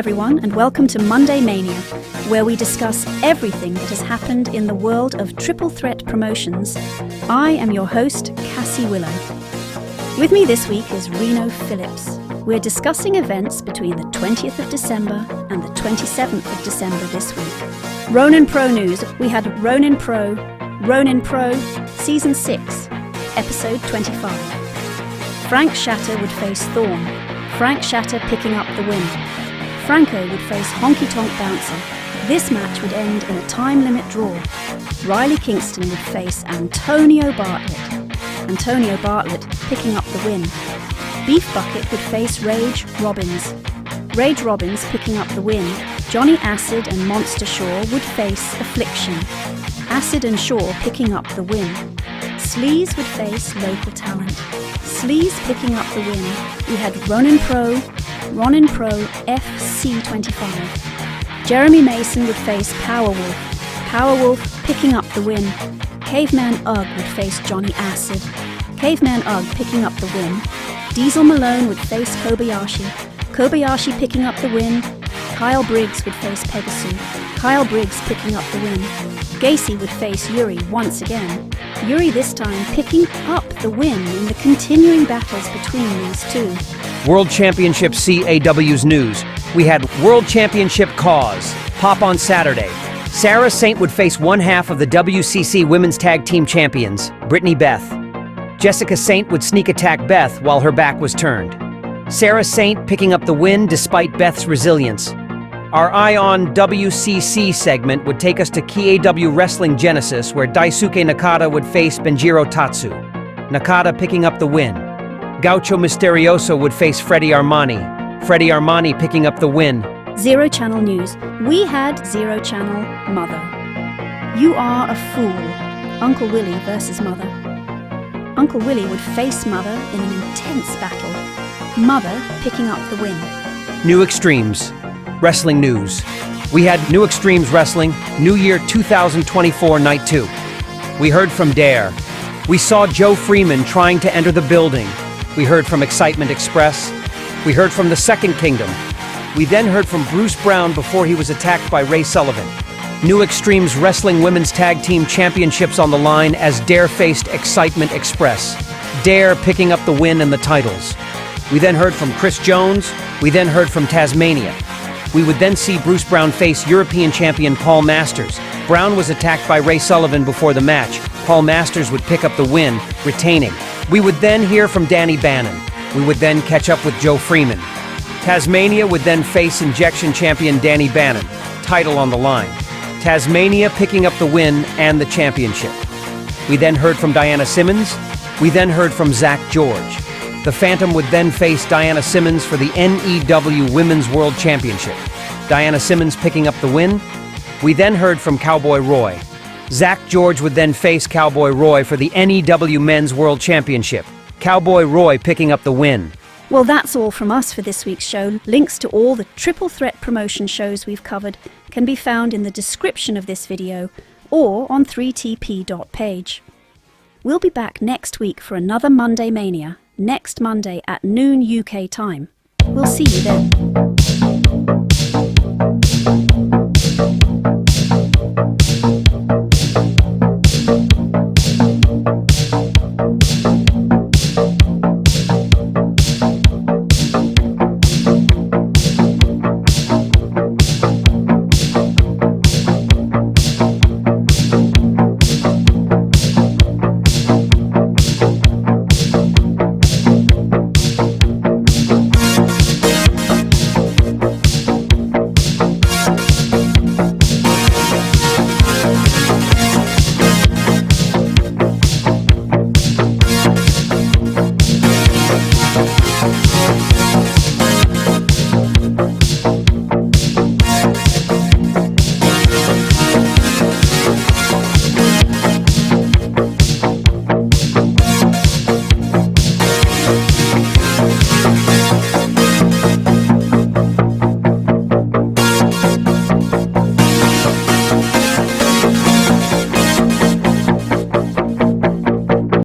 everyone, and welcome to Monday Mania, where we discuss everything that has happened in the world of triple threat promotions. I am your host, Cassie Willow. With me this week is Reno Phillips. We're discussing events between the 20th of December and the 27th of December this week. RONIN Pro news. We had RONIN Pro Season 6, Episode 25. Frank Shatter would face Thorn. Frank Shatter picking up the win. Franco would face Honky Tonk Bouncer. This match would end in a time limit draw. Riley Kingston would face Antonio Bartlett. Antonio Bartlett picking up the win. Beef Bucket would face Rage Robbins. Rage Robbins picking up the win. Johnny Acid and Monster Shaw would face Affliction. Acid and Shaw picking up the win. Sleaze would face Local Talent. Sleaze picking up the win. We had RONIN Pro FC 25. Jeremy Mason would face Powerwolf. Powerwolf picking up the win. Caveman Ugg would face Johnny Acid. Caveman Ugg picking up the win. Diesel Malone would face Kobayashi. Kobayashi picking up the win. Kyle Briggs would face Pegasus. Kyle Briggs picking up the win. Gacy would face Yuri once again. Yuri this time picking up the win in the continuing battles between these two. World Championship CAWs news. We had World Championship CAWs. Pop on Saturday. Sarah Saint would face one half of the WCC Women's Tag Team Champions, Brittany Beth. Jessica Saint would sneak attack Beth while her back was turned. Sarah Saint picking up the win despite Beth's resilience. Our Eye on WCC segment would take us to CAW Wrestling Genesis, where Daisuke Nakata would face Benjiro Tatsu. Nakata picking up the win. Gaucho Misterioso would face Freddie Armani. Freddie Armani picking up the win. Zero Channel news. We had Zero Channel Mother. You are a fool. Uncle Willie versus Mother. Uncle Willie would face Mother in an intense battle. Mother picking up the win. New Extremes. Wrestling news. We had New Extremes Wrestling, New Year 2024 Night 2. We heard from Dare. We saw Joe Freeman trying to enter the building. We heard from Excitement Express. We heard from the Second Kingdom. We then heard from Bruce Brown before he was attacked by Ray Sullivan. New Extremes Wrestling Women's Tag Team Championships on the line as Dare faced Excitement Express. Dare picking up the win and the titles. We then heard from Chris Jones. We then heard from Tasmania. We would then see Bruce Brown face European champion Paul Masters. Brown was attacked by Ray Sullivan before the match. Paul Masters would pick up the win, retaining. We would then hear from Danny Bannon. We would then catch up with Joe Freeman. Tasmania would then face Injection champion Danny Bannon. Title on the line. Tasmania picking up the win and the championship. We then heard from Diana Simmons. We then heard from Zach George. The Phantom would then face Diana Simmons for the NEW Women's World Championship. Diana Simmons picking up the win. We then heard from Cowboy Roy. Zach George would then face Cowboy Roy for the NEW Men's World Championship. Cowboy Roy picking up the win. Well, that's all from us for this week's show. Links to all the triple threat promotion shows we've covered can be found in the description of this video or on 3tp.page. We'll be back next week for another Monday Mania, next Monday at noon UK time. We'll see you then.